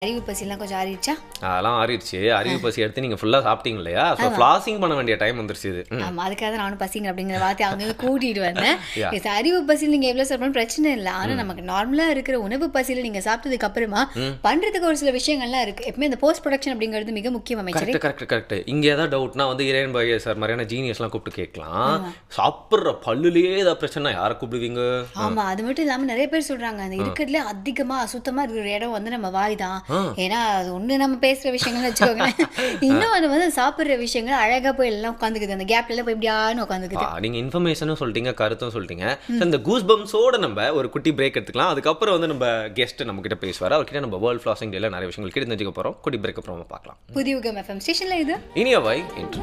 அறிவு பசிலாம் கொஞ்சம் ஆறிடுச்சா? அதெல்லாம் ஆறிடுச்சு. அறிவு பசி எடுத்து நீங்க ஃபுல்லா சாப்பிட்டீங்க இல்லையா? ஸோ ஃப்ளாசிங் பண்ண வேண்டிய டைம் வந்துருச்சு இது. ஆமா, அதுக்காக தான் நானும் பசிங்க அப்படிங்கிற வார்த்தை அவங்க கூட்டிட்டு வந்தேன். Yeah. அறிவு பசியில் நீங்க எவ்வளவு சாப்பிடணும் பிரச்சனை இல்லை. ஆனா நமக்கு நார்மலா இருக்கிற உணவு பசியில நீங்க சாப்பிட்டதுக்கு அப்புறமா பண்றதுக்கு ஒரு சில விஷயங்கள்லாம் இருக்கு. எப்பவுமே இந்த போஸ்ட் ப்ரொடக்ஷன் அப்படிங்கிறது மிக முக்கியம் அமைச்சரே. கரெக்ட். இங்க ஏதாவது டவுட்னா வந்து இறையன் பாய் சார் மாதிரியான ஜீனியஸ்லாம் கூப்பிட்டு கேட்கலாம். சாப்பிட்ற பல்லுலயே ஏதாவது பிரச்சனை யாரை கூப்பிடுவீங்க? ஆமா, அது மட்டும் இல்லாம நிறைய பேர் சொல்றாங்க அந்த இருக்கிறதுல அதிகமா அசுத்தமா இருக்கிற இடம் வந்து நம்ம வாய் தான். ஏன்னா அது ஒண்ணு நம்ம பேசுற விஷயங்கள்னு வச்சுக்கோங்களேன். இன்னும் அது வந்து சாப்பிடுற விஷயங்கள் அழகா போய் எல்லாம் உட்காந்துக்குது. அந்த கேப்ல எல்லாம் போய் இப்படியான்னு உட்காந்துக்குது. நீங்க இன்ஃபர்மேஷனும் சொல்லிட்டீங்க, கருத்தும் சொல்லிட்டீங்க. இந்த கூஸ் பம்ஸோட நம்ம ஒரு குட்டி பிரேக் எடுத்துக்கலாம். அதுக்கப்புறம் வந்து நம்ம கெஸ்ட் நம்ம கிட்ட பேசுவார். அவர்கிட்ட நம்ம வேர்ல்ட் ஃப்ளாசிங் டேல நிறைய விஷயங்கள் கிட்ட தெரிஞ்சுக்க போறோம். குட்டி பிரேக் அப்புறம் பார்க்கலாம். புதிய யுகம் FM ஸ்டேஷன்ல இது இனியவை இன்று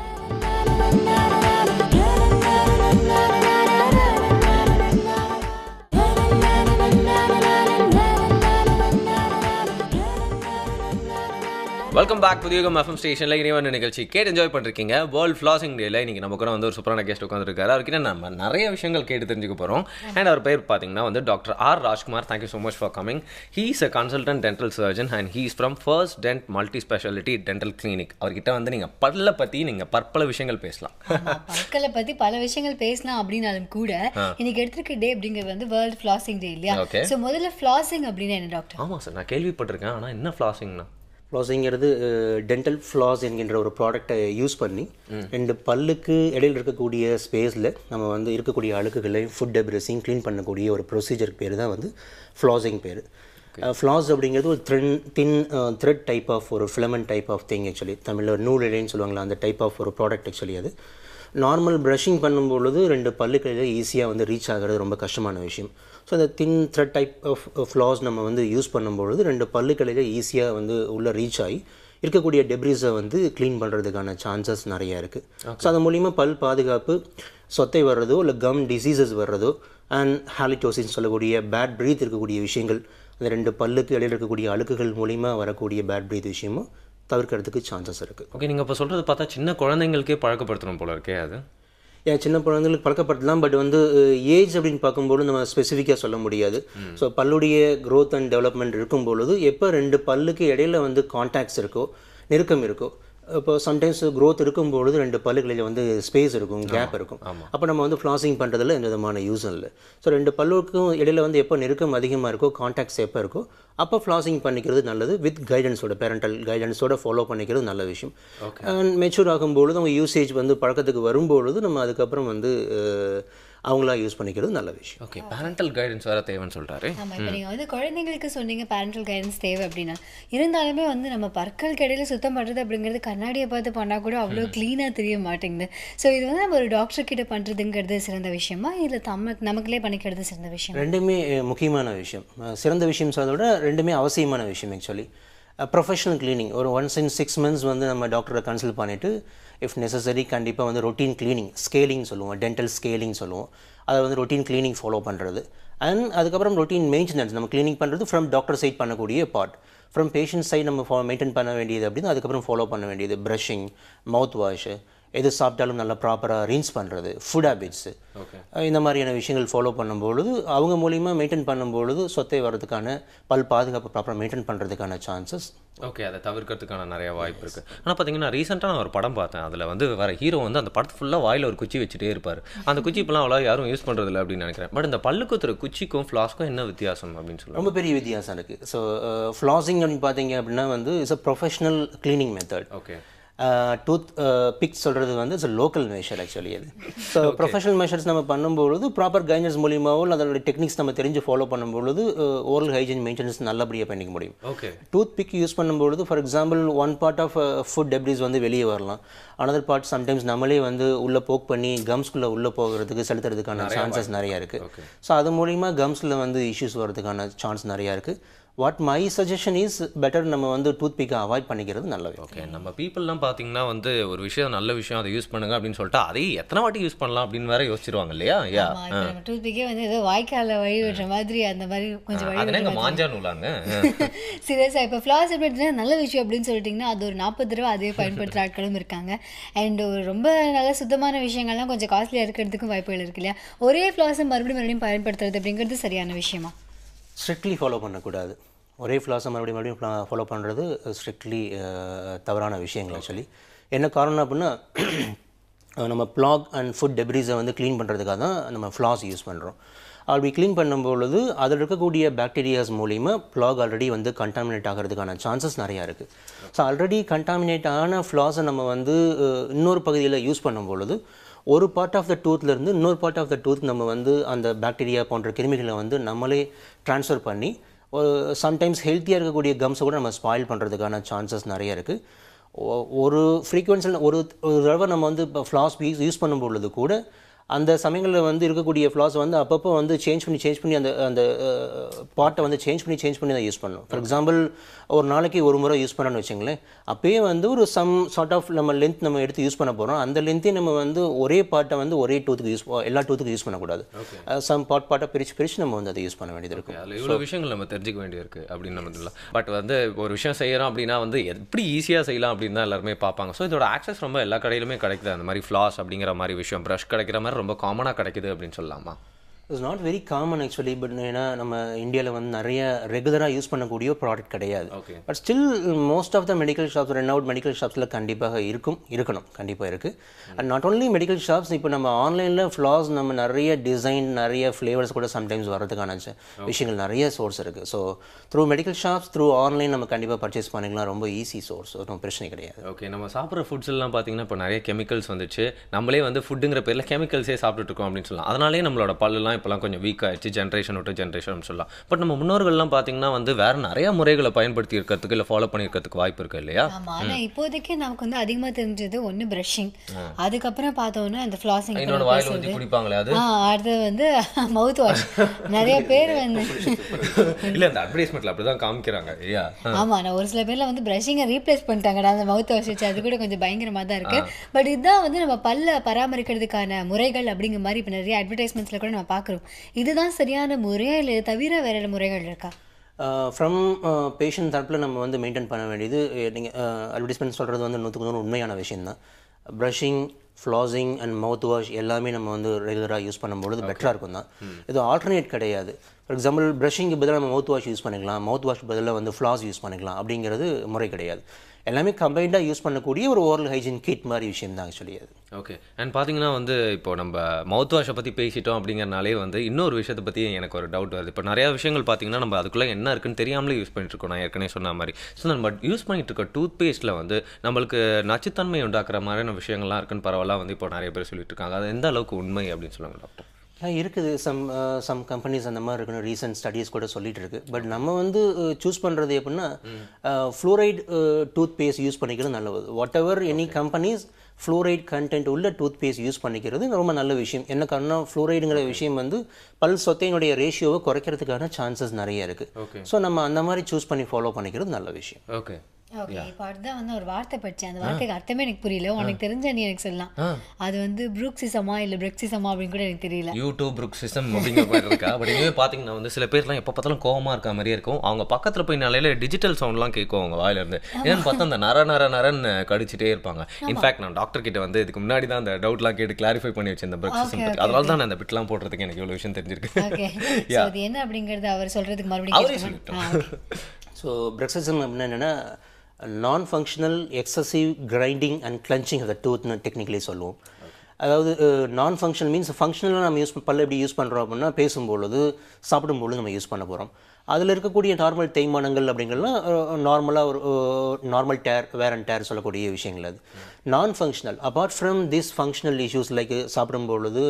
வெல்கம் பேக் புதிய யுகம் எஃப்எம் ஸ்டேஷனில் இனிவன் நிகழ்ச்சி கேட்டு என்ஜாய் பண்ணிருக்கீங்க. வேர்ல்ட் ஃப்ளாசிங் டேல இன்னைக்கு நம்ம கூட வந்து ஒரு சூப்பரான கெஸ்ட் உட்காந்துருக்காரு. அவர்கிட்ட நம்ம நிறைய விஷயங்கள் கேட்டு தெரிஞ்சுக்க போகிறோம். அண்ட் அவர் பேர் பார்த்தீங்கன்னா வந்து doctor R Rajkumar. Thank you so much for coming. He is a consultant dental surgeon and he is from first tent multi speciality dental clinic. அவர்கிட்ட வந்து நீங்கள் பல்ல பற்றி நீங்கள் பற்பல விஷயங்கள் பேசலாம். பற்களை பற்றி பல விஷயங்கள் பேசலாம் அப்படின்னாலும் கூட இன்னைக்கு எடுத்துருக்க டே அப்படிங்கிறது வந்து வேர்ல்ட் ஃப்ளாசிங் டே இல்லையா? ஸோ முதல்ல ஃப்ளாசிங் அப்படின்னா என்ன டாக்டர்? ஆமாம் சார், நான் கேள்விப்பட்டிருக்கேன். ஆனால் என்ன ஃப்ளாசிங்னா? ஃப்ளாஸிங்கிறது டென்டல் ஃப்ளாஸ் என்கின்ற ஒரு ப்ராடக்டை யூஸ் பண்ணி ரெண்டு பல்லுக்கு இடையில் இருக்கக்கூடிய ஸ்பேஸில் நம்ம வந்து இருக்கக்கூடிய அழுக்குகளை ஃபுட் டெப்ரிஸையும் க்ளீன் பண்ணக்கூடிய ஒரு ப்ரொசீஜருக்கு பேர் தான் வந்து ஃப்ளாஸிங் பேர். ஃப்ளாஸ் அப்படிங்கிறது ஒரு தின் த்ரெட் டைப் ஆஃப் ஒரு filament type of thing. Actually தமிழில் நூல் இழைன்னு சொல்லுவாங்களா, அந்த டைப் ஆஃப் ஒரு ப்ராடக்ட். ஆக்சுவலி அது நார்மல் ப்ரஷிங் பண்ணும்பொழுது ரெண்டு பல்லுகளில் ஈஸியாக வந்து ரீச் ஆகிறது ரொம்ப கஷ்டமான விஷயம். ஸோ அந்த தின் த்ரெட் டைப் ஆஃப் ஃப்ளாஸ் நம்ம வந்து யூஸ் பண்ணும்பொழுது ரெண்டு பல்லுகளில் ஈஸியாக வந்து உள்ளே ரீச் ஆகி இருக்கக்கூடிய டெப்ரிஸை வந்து க்ளீன் பண்ணுறதுக்கான சான்சஸ் நிறையா இருக்குது. ஸோ அது மூலிமா பல் பாதுகாப்பு, சொத்தை வர்றதோ இல்லை கம் டிசீசஸ் வர்றதோ அண்ட் ஹாலிடோசிஸ் சொல்லக்கூடிய பேட் ப்ரீத் இருக்கக்கூடிய விஷயங்கள், அந்த ரெண்டு பல்லுக்கு இடையில் இருக்கக்கூடிய அழுக்குகள் மூலிமா வரக்கூடிய பேட் ப்ரீத் விஷயமும் தவிர்க்கிறதுக்கு சான்சஸ் இருக்குது. ஓகே, நீங்கள் இப்போ சொல்கிறது பார்த்தா சின்ன குழந்தைங்களுக்கே பழக்கப்படுத்தணும் போல இருக்கே அது? ஏன் சின்ன குழந்தைங்களுக்கு பழக்கப்படுத்தலாம். பட் வந்து ஏஜ் அப்படின்னு பார்க்கும்போது நம்ம ஸ்பெசிஃபிக்காக சொல்ல முடியாது. ஸோ பல்லுடைய க்ரோத் அண்ட் டெவலப்மெண்ட் இருக்கும்பொழுது எப்போ ரெண்டு பல்லுக்கு இடையில வந்து கான்டாக்ட்ஸ் இருக்கோ, நெருக்கம் இருக்கோ, இப்போ சம்டைம்ஸ் க்ரோத் இருக்கும்பொழுது ரெண்டு பல்லுகளில் வந்து ஸ்பேஸ் இருக்கும், கேப் இருக்கும். அப்போ நம்ம வந்து ஃப்ளாசிங் பண்ணுறதுல எந்த விதமான யூஸும் இல்லை. ஸோ ரெண்டு பல்லுக்கும் இடையில வந்து எப்போ நெருக்கம் அதிகமாக இருக்கோ, கான்டாக்ட்ஸ் எப்போ இருக்கோ அப்போ ஃப்ளாசிங் பண்ணிக்கிறது நல்லது. வித் கைடன்ஸோட, பேரண்டல் கைடன்ஸோட ஃபாலோ பண்ணிக்கிறது நல்ல விஷயம். அண்ட் மெச்சூர் ஆகும்பொழுது அவங்க யூசேஜ் வந்து பழக்கத்துக்கு வரும்பொழுது நம்ம அதுக்கப்புறம் வந்து அவங்களா யூஸ் பண்ணிக்கிறது நல்ல விஷயம். ஓகே, பேரண்டல் கைடன்ஸ் வேறு தேவைன்னு சொல்கிறாரு. ஆமாம், இப்போ நீங்கள் வந்து குழந்தைங்களுக்கு சொன்னீங்க பேரண்டல் கைடன்ஸ் தேவை அப்படின்னா, இருந்தாலுமே வந்து நம்ம பற்களுக்கு இடையில சுத்தம் பண்ணுறது அப்படிங்கிறது கண்ணாடியை பார்த்து பண்ணால் கூட அவ்வளோ க்ளீனாக தெரிய மாட்டேங்குது. ஸோ இது வந்து நம்ம ஒரு டாக்டர் கிட்ட பண்ணுறதுங்கிறது சிறந்த விஷயமா இல்லை நமக்குள்ளே பண்ணிக்கிறது சிறந்த விஷயம்? ரெண்டுமே முக்கியமான விஷயம். சிறந்த விஷயம் சொல்றதை விட ரெண்டுமே அவசியமான விஷயம். ஆக்சுவலி ப்ரொஃபஷனல் க்ளீனிங் ஒரு ஒன்ஸ் இன் 6 months வந்து நம்ம டாக்டரை கன்சல்ட் பண்ணிவிட்டு இஃப் நெசசரி கண்டிப்பாக வந்து ரொட்டீன் க்ளீனிங், ஸ்கேலிங் சொல்லுவோம், டென்டல் ஸ்கேலிங் சொல்லுவோம். அதை வந்து ரொட்டீன் க்ளீனிங் ஃபாலோ பண்ணுறது. அண்ட் அதுக்கப்புறம் ரொட்டீன் மெயின்டெனன்ஸ் நம்ம க்ளீனிங் பண்ணுறது ஃப்ரம் டாக்டர் சைட் பண்ணக்கூடிய பார்ட். ஃப்ரம் பேஷண்ட் சைட் நம்ம மெயின்டைன் பண்ண வேண்டியது அப்படின்னு அதுக்கப்புறம் ஃபாலோ பண்ண வேண்டியது ப்ரஷிங், மவுத் வாஷு, எது சாப்பிட்டாலும் நல்லா ப்ராப்பராக ரீன்ஸ் பண்ணுறது, ஃபுட் ஹேபிட்ஸு, இந்த மாதிரியான விஷயங்கள் ஃபாலோ பண்ணும்பொழுது அவங்க மூலிமா மெயின்டைன் பண்ணும்பொழுது சொத்தை வர்றதுக்கான பல் பாதுகாப்பு ப்ராப்பராக மெயின்டைன் பண்ணுறதுக்கான சான்சஸ். ஓகே, அதை தவிர்க்கிறதுக்கான நிறைய வாய்ப்பு இருக்குது. ஆனால் பார்த்தீங்கன்னா ரீசெண்டாக நான் ஒரு படம் பார்த்தேன். அதில் வந்து வர ஹீரோ வந்து அந்த படத்து ஃபுல்லாக வாயில் ஒரு குச்சி வச்சுட்டே இருப்பார். அந்த குச்சி இப்போலாம் அவ்வளோ யாரும் யூஸ் பண்ணுறதில்ல அப்படின்னு நினைக்கிறேன். பட் இந்த பல்லு குத்துற குச்சிக்கும் ஃப்ளாஸ்க்கும் என்ன வித்தியாசம் அப்படின்னு சொல்லுவாங்க? ரொம்ப பெரிய வித்தியாசம் இருக்குது. ஸோ ஃப்ளாசிங் அப்படின்னு பார்த்தீங்க அப்படின்னா வந்து it's a professional cleaning method. Okay, tooth big சொல்கிறது வந்து இட்ஸ் லோக்கல் மெஷர். ஆக்சுவலி அது ஸோ ப்ரொஃபஷனல் மெஷர்ஸ் நம்ம பண்ணும்பொழுது ப்ராப்பர் கைடன்ஸ் மூலியமாவோ அதோட டெக்னிக்ஸ் நம்ம தெரிஞ்சு ஃபாலோ பண்ணும்பொழுது ஓரல் ஹைஜீன் மெயின்டெனன்ஸ் நல்லபடியாக பண்ணிக்க முடியும். ஓகே, டூத் பிக் யூஸ் பண்ணும்பொழுது for example one part of food debris வந்து வெளியே வரலாம். அனதர் பார்ட் சம்டைம்ஸ் நம்மளே வந்து உள்ளே போக் பண்ணி கம்ஸ்குள்ளே உள்ளே போகிறதுக்கு செலுத்துறதுக்கான சான்சஸ் நிறையா இருக்குது. ஸோ அது மூலிமா கம்ஸில் வந்து இஷ்யூஸ் வர்றதுக்கான சான்ஸ் நிறையா இருக்குது. What my suggestion is better நம்ம வந்து டூத் பிக்கை அவாய்ட் பண்ணிக்கிறது நல்லது. ஓகே, நம்ம பீப்புளெலாம் பார்த்தீங்கன்னா வந்து ஒரு விஷயம் நல்ல விஷயம் அதை யூஸ் பண்ணுங்க அப்படின்னு சொல்லிட்டு அதையும் எத்தனை வாட்டி யூஸ் பண்ணலாம் அப்படின்னு வேற யோசிச்சிருவாங்க இல்லையா? டூத் பிக்கே வந்து ஏதோ வாய்க்கால வழி விடுற மாதிரி அந்த மாதிரி கொஞ்சம் வழி மாஞ்சா நூலாங்க. சீரியஸாக இப்போ ஃப்ளாஸ் எப்படி நல்ல விஷயம் அப்படின்னு சொல்லிட்டிங்கன்னா அது ஒரு 40 தடவை அதே பயன்படுத்துகிற ஆட்களும் இருக்காங்க. அண்ட் ரொம்ப நல்ல சுத்தமான விஷயங்கள்லாம் கொஞ்சம் காஸ்ட்லியாக இருக்கிறதுக்கும் வாய்ப்புகள் இருக்கு இல்லையா? ஒரே ஃப்ளாஸை மறுபடியும் பயன்படுத்துறது அப்படிங்கிறது சரியான விஷயமா? ஸ்ட்ரிக்ட்லி ஃபாலோ பண்ணக்கூடாது. ஒரே ஃப்ளாஸை மறுபடியும் ஃபாலோ பண்ணுறது ஸ்ட்ரிக்ட்லி தவறான விஷயங்கள் ஆக்சுவலி. என்ன காரணம் அப்படின்னா நம்ம ப்ளாக் அண்ட் ஃபுட் டெப்ரிஸை வந்து க்ளீன் பண்ணுறதுக்காக தான் நம்ம ஃப்ளாஸ் யூஸ் பண்ணுறோம். அப்படி க்ளீன் பண்ணும்பொழுது அதில் இருக்கக்கூடிய பாக்டீரியாஸ் மூலிமா ப்ளாக் ஆல்ரெடி வந்து கண்டாமினேட் ஆகிறதுக்கான சான்சஸ் நிறையா இருக்குது. ஸோ ஆல்ரெடி கண்டாமினேட் ஆன ஃப்ளாஸை நம்ம வந்து இன்னொரு பகுதியில் யூஸ் பண்ணும்பொழுது ஒரு பார்ட் ஆஃப் த டூத்லேருந்து இன்னொரு பார்ட் ஆஃப் த டூத் நம்ம வந்து அந்த பாக்டீரியா போன்ற கிருமிகளை வந்து நம்மளே ட்ரான்ஸ்ஃபர் பண்ணி சம்டைம்ஸ் ஹெல்த்தியாக இருக்கக்கூடிய கம்ஸை கூட நம்ம ஸ்பாயில் பண்ணுறதுக்கான சான்சஸ் நிறைய இருக்குது. ஒரு ஃப்ரீக்வன்சியில் ஒரு தடவை நம்ம வந்து இப்போ ஃப்ளாஸ் யூஸ் பண்ணும்பொழுது கூட அந்த சமயங்களில் வந்து இருக்கக்கூடிய ஃப்ளாஸ் வந்து அப்பப்போ வந்து சேஞ்ச் பண்ணி அந்த அந்த பாட்டை வந்து சேஞ்ச் பண்ணி தான் யூஸ் பண்ணணும். ஃபார் எக்ஸாம்பிள் ஒரு நாளைக்கு ஒரு முறை யூஸ் பண்ணணும்னு வச்சுங்களேன், அப்போயே வந்து ஒரு சம் சார்ட் ஆஃப் நம்ம லென்த் நம்ம எடுத்து யூஸ் பண்ண போகிறோம். அந்த லென்த்தே நம்ம வந்து ஒரே பாட்டை வந்து ஒரே டூத்துக்கு எல்லா டூத்துக்கு யூஸ் பண்ணக்கூடாது. சம் பாட்டை பிரித்து நம்ம வந்து அதை யூஸ் பண்ண வேண்டியது இருக்கும். அதில் இவ்வளோ விஷயங்கள் நம்ம தெரிஞ்சிக்க வேண்டியிருக்கு அப்படின்னு நம்ம இல்லை. பட் வந்து ஒரு விஷயம் செய்கிறோம் அப்படின்னா வந்து எப்படி ஈஸியாக செய்யலாம் அப்படின்னு தான் எல்லாருமே பார்ப்பாங்க. ஸோ இதோட ஆக்சஸ் ரொம்ப எல்லா கடையிலுமே கிடைக்குது. அந்த மாதிரி ஃப்ளாஸ் அப்படிங்கிற மாதிரி விஷயம் ப்ரஷ் கிடைக்கிற மாதிரி ரொம்ப காமனாக கிடைக்குது அப்படின்னு சொல்லலாமா? It's not very common actually. But ஏன்னா நம்ம இந்தியாவில் வந்து நிறைய ரெகுலராக யூஸ் பண்ணக்கூடிய ப்ராடக்ட் கிடையாது. But still most of the medical shops, renowned medical ஷாப்ஸில் கண்டிப்பாக இருக்கணும், கண்டிப்பாக இருக்குது. And not only medical shops, இப்போ நம்ம ஆன்லைனில் ஃப்ளாஸ் நம்ம நிறைய டிசைன் நிறைய ஃப்ளேவர்ஸ் கூட சம்டைம்ஸ் வரதுக்கான விஷயங்கள் நிறைய சோர்ஸ் இருக்குது. So through medical shops through online நம்ம கண்டிப்பாக பர்ச்சேஸ் பண்ணிக்கலாம். ரொம்ப ஈஸி சோர்ஸ், ஒன்றும் பிரச்சனை கிடையாது. ஓகே, நம்ம சாப்பிட்ற ஃபுட்ஸ் எல்லாம் பார்த்தீங்கன்னா இப்போ நிறைய கெமிக்கல்ஸ் வந்துச்சு. நம்மளே வந்து ஃபுட்டுங்கிற பேரில் கெமிக்கல்ஸே சாப்பிட்டுட்டு இருக்கோம் அப்படின்னு சொல்லலாம். அதனாலே நம்மளோட பல்லெல்லாம் இப்போலாம் கொஞ்சம் வீக் ஆகிடுச்சு, ஜென்ரேஷன் விட்டு ஜென்ரேஷன் சொல்லலாம். பட் நம்ம முன்னோர்கள்லாம் பார்த்தீங்கன்னா வந்து வேறு நிறைய முறைகளை பயன்படுத்தி இருக்கிறதுக்கு இல்லை ஃபாலோ பண்ணியிருக்கிறதுக்கு வாய்ப்பு இருக்குது இல்லையா? ஆமாம். ஆனால் இப்போதைக்கு நமக்கு வந்து அதிகமாக தெரிஞ்சது ஒன்று ப்ரஷிங், அதுக்கப்புறம் பார்த்தோன்னா அந்த ஃப்ளாசிங், இன்னொன்று வாயில் ஊற்றி குடிப்பாங்களே அது, அடுத்தது வந்து மவுத் வாஷ். நிறைய பேர் வந்து இல்லை அந்த அட்வர்டைஸ்மெண்ட்டில் அப்படி தான் காமிக்கிறாங்க இல்லையா? ஆமாம், நான் ஒரு சில பேரில் வந்து ப்ரஷிங்கை ரீப்ளேஸ் பண்ணிட்டாங்கடா அந்த மவுத் வாஷ் வச்சு. அது கூட கொஞ்சம் பயங்கரமாக தான் இருக்குது. பட் இதுதான் வந்து நம்ம பல்ல பராமரிக்கிறதுக்கான முறைகள் அப்படிங்கிற மாதிரி இப்போ நிறைய அட்வர்டைஸ்மெண்ட்ஸில் கூட நம்ம பார்க்குறோம். இதுதான் சரியான முறையா இல்லை தவிர வேறு முறைகள் இருக்கா? ஃப்ரம் பேஷண்ட் தரப்பில் நம்ம வந்து மெயின்டைன் பண்ண வேண்டியது, நீங்கள் அட்வர்டைஸ்மெண்ட் சொல்கிறது வந்து 100% உண்மையான விஷயந்தான். Brushing, flossing and mouth wash எல்லாமே நம்ம வந்து ரெகுலராக யூஸ் பண்ணும்பொழுது பெட்டராக இருக்கும் தான். இது ஆல்டர்னேட் கிடையாது. ஃபார் எக்ஸாம்பிள் ப்ரஷிங்க்கு பதிலாக நம்ம மவுத் வாஷ் யூஸ் பண்ணிக்கலாம், மவுத் வாஷ் பதிலாக வந்து ஃப்ளாஸ் யூஸ் பண்ணிக்கலாம் அப்படிங்கிறது முறை கிடையாது. எல்லாமே கம்பைண்டாக யூஸ் பண்ணக்கூடிய ஒரு ஓரல் ஹைஜீன் கிட் மாதிரி விஷயம் தான் ஆக்சுவலி அது. ஓகே. அண்ட் பார்த்தீங்கன்னா வந்து இப்போ நம்ம மவுத் வாஷை பற்றி பேசிட்டோம் அப்படிங்கிறனாலே வந்து இன்னொரு விஷயத்தை பற்றி எனக்கு ஒரு டவுட் வருது. இப்போ நிறையா விஷயங்கள் பார்த்தீங்கன்னா நம்ம அதுக்குள்ளே என்ன இருக்குன்னு தெரியாமலே யூஸ் பண்ணிட்டு இருக்கோம். நான் ஏற்கனவே சொன்ன மாதிரி. ஸோ நம்ம யூஸ் பண்ணிட்டு இருக்க டூத் பேஸ்ட்டில் வந்து நம்மளுக்கு நச்சுத்தன்மை உண்டாக்குற மாதிரியான விஷயங்கள்லாம் இருக்குன்னு பரவாயில்ல வந்து இப்போ நிறைய பேர் சொல்லிட்டு இருக்காங்க. அது எந்த அளவுக்கு உண்மை அப்படின்னு சொல்லுவாங்க டாக்டர்? இருக்குது. சம் கம்பெனிஸ் அந்த மாதிரி இருக்குன்னு ரீசன்ட் ஸ்டடீஸ் கூட சொல்லிட்டு இருக்கு. பட் நம்ம வந்து சூஸ் பண்ணுறது எப்படின்னா ஃப்ளூரைட் டூத் பேஸ்ட் யூஸ் பண்ணிக்கிறது நல்லது. What ever any companies fluoride content உள்ள டூத் பேஸ்ட் யூஸ் பண்ணிக்கிறது ரொம்ப நல்ல விஷயம். என்ன காரணம், ஃப்ளூரைடுங்கிற விஷயம் வந்து பல் சொத்தையினுடைய ரேஷியோவை குறைக்கிறதுக்கான சான்சஸ் நிறைய இருக்குது. ஸோ நம்ம அந்த மாதிரி சூஸ் பண்ணி ஃபாலோ பண்ணிக்கிறது நல்ல விஷயம். ஓகே. ஓகே, இப்போ அதுதான் வந்து ஒரு வார்த்தை படித்தேன். அந்த வார்த்தைக்கு அர்த்தமே எனக்கு புரியல. உனக்கு தெரிஞ்ச நீ எனக்கு சொல்லலாம். அது வந்து புரூக்சிசமா இல்லை பிரெக்சிசமா அப்படின்னு கூட எனக்கு தெரியல. யூடியூப் புரூக்சிசம் அப்படிங்கிற மாதிரி இருக்கா? பட் இதுவே பார்த்தீங்கன்னா வந்து சில பேர்லாம் எப்போ பார்த்தாலும் கோவமாக இருக்க மாதிரியே இருக்கும். அவங்க பக்கத்தில் போய் நாளையில டிஜிட்டல் சவுண்ட்லாம் கேட்கும் அவங்க வாயிலிருந்து. ஏன்னு பார்த்தா அந்த நரன்னு கடிச்சிட்டே இருப்பாங்க. இன்ஃபேக்ட் நான் டாக்டர் கிட்ட வந்து இதுக்கு முன்னாடி தான் அந்த டவுட்லாம் கேட்டு கிளாரிஃபை பண்ணி வச்சேன் இந்த புரூக்சிசம் பற்றி. அதனால தான் நான் அந்த பிட்லாம் போடுறதுக்கு எனக்கு இவ்வளோ விஷயம் தெரிஞ்சிருக்கு. ஓகே, அது என்ன அப்படிங்கிறது அவர் சொல்கிறதுக்கு மறுபடியும். ஸோ புரூக்சிசம் அப்படின்னா என்னென்னா non functional excessive grinding and clenching of the டூத்னு டெக்னிக்கலி சொல்லுவோம். அதாவது நான் ஃபங்க்ஷனல் மீன்ஸ் ஃபங்க்ஷனலாக நம்ம பல்ல எப்படி யூஸ் பண்ணுறோம் அப்படின்னா பேசும்பொழுது சாப்பிடும்பொழுது நம்ம யூஸ் பண்ண போகிறோம். அதில் இருக்கக்கூடிய நார்மல் தேய்மானங்கள் அப்படிங்கிறலாம் நார்மலாக ஒரு நார்மல் வேர் அண்ட் டேர் சொல்லக்கூடிய விஷயங்கள். அது non functional apart from this functional issues like சாப்பிடும்பொழுது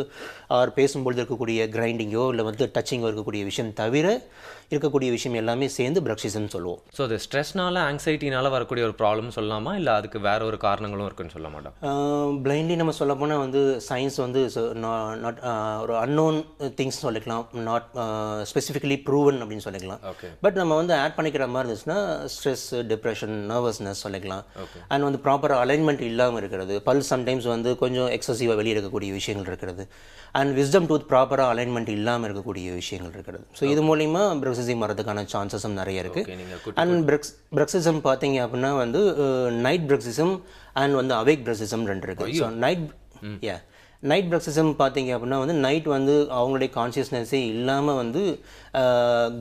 ஆர் பேசும்பொழுது இருக்கக்கூடிய கிரைண்டிங்கோ இல்லை வந்து டச்சிங்கோ இருக்கக்கூடிய விஷயம் தவிர இருக்கக்கூடிய விஷயம் எல்லாமே சேர்ந்து புரூக்சிசம் சொல்லுவோம். ஸோ அது ஸ்ட்ரெஸ்னால ஆங்ஸைட்டினால வரக்கூடிய ஒரு ப்ராப்ளம் சொல்லலாமா, இல்லை அதுக்கு வேற ஒரு காரணங்களும் இருக்குன்னு சொல்ல மாட்டோம்? பிளைண்ட்லி நம்ம சொல்ல போனால் வந்து சயின்ஸ் வந்து நாட் ஒரு அன்னோன் திங்ஸ் சொல்லிக்கலாம், நாட் ஸ்பெசிஃபிகலி ப்ரூவன் அப்படின்னு சொல்லிக்கலாம். பட் நம்ம வந்து ஆட் பண்ணிக்கிற மாதிரி இருந்துச்சுன்னா ஸ்ட்ரெஸ், டிப்ரெஷன், நர்வஸ்னஸ் சொல்லிக்கலாம். அண்ட் வந்து ப்ராப்பர் அலைன்மெண்ட் இல்லாமல் இருக்கிறது, பல் சம்டைம்ஸ் வந்து கொஞ்சம் எக்ஸசிவாக வெளியே இருக்கக்கூடிய விஷயங்கள் இருக்கிறது. அண்ட் விஸ்டம் டூத் ப்ராப்பராக அலைன்மெண்ட் இல்லாமல் இருக்கக்கூடிய விஷயங்கள் இருக்கிறது. ஸோ இது மூலிமா புரூக்சிசம் வரதுக்கான சான்சஸும் நிறைய இருக்குது. அண்ட் புரூக்சிசம் பார்த்தீங்க அப்படின்னா வந்து நைட் புரூக்சிசம் அண்ட் வந்து அவேக் புரூக்சிசம் ரெண்டு இருக்குது. ஸோ நைட் பிரக்சிசம் பார்த்தீங்க அப்படின்னா வந்து நைட் வந்து அவங்களுடைய கான்சியஸ்னஸே இல்லாமல் வந்து